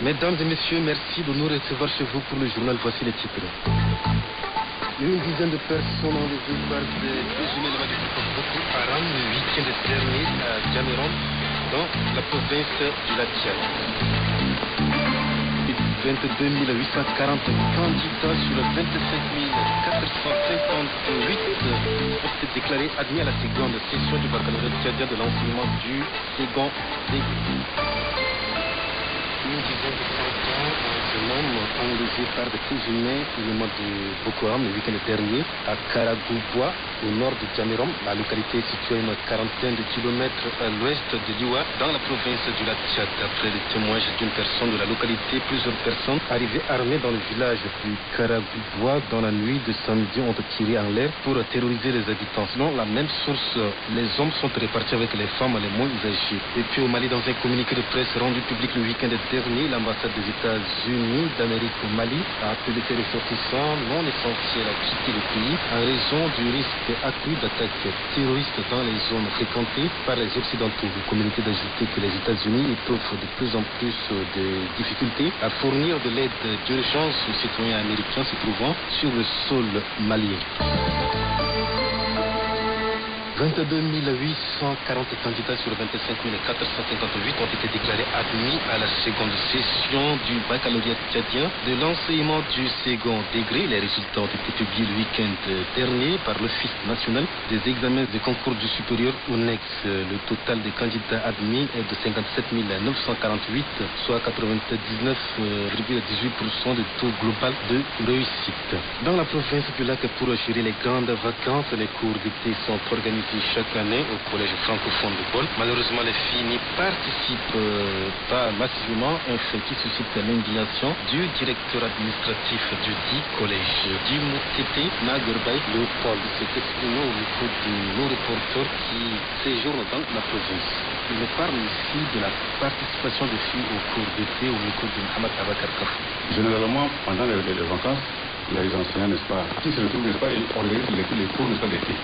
Mesdames et messieurs, merci de nous recevoir chez vous pour le journal. Voici les titres. Une dizaine de personnes enlevées par des présumés de Boko Haram le week-end dernier à Djamiron, dans la province du Tchad. 22 840 candidats sur 25 458 ont été déclarés admis à la seconde session du baccalauréat tchadien de l'enseignement du second degré. Une dizaine de enfants, un jeune homme enlevés par des présumés éléments de Boko Haram le week-end dernier à Karagouboua, au nord de Djamiron. La localité est située à une quarantaine de kilomètres à l'ouest de Liwa, dans la province du Tchad. D'après le témoignage d'une personne de la localité, plusieurs personnes arrivées armées dans le village de Karagouboua dans la nuit de samedi ont tiré en l'air pour terroriser les habitants. Selon la même source, les hommes sont répartis avec les femmes les moins âgées. Et puis au Mali, dans un communiqué de presse rendu public le week-end dernier, l'ambassade des États-Unis d'Amérique au Mali a appelé ses ressortissants non essentiels à quitter le pays en raison du risque accru d'attaques terroristes dans les zones fréquentées par les Occidentaux. Le communiqué d'ajouter que les États-Unis éprouvent de plus en plus de difficultés à fournir de l'aide d'urgence aux citoyens américains se trouvant sur le sol malien. 22 840 candidats sur 25 458 ont été déclarés admis à la seconde session du baccalauréat tchadien de l'enseignement du second degré. Les résultats ont été publiés le week-end dernier par l'Office national des examens de concours du supérieur ONEX. Le total des candidats admis est de 57 948, soit 99,18% du taux global de réussite. Dans la province du Lac, pour gérer les grandes vacances, les cours d'été sont organisés chaque année au collège francophone de Bol. Malheureusement, les filles n'y participent pas massivement, un fait qui suscite l'indignation du directeur administratif du dit collège. Du Moutete Nagurbay, Léopold s'est exprimé au micro de nos reporters qui séjournent dans la province. Il parle ici de la participation des filles au cours d'été au micro de Mohamed Abakar Kafou. Généralement, pendant les vacances, les enseignants, n'est-ce pas, qui se retrouvent, n'est-ce pas, ils organisent les cours, n'est-ce pas, d'été.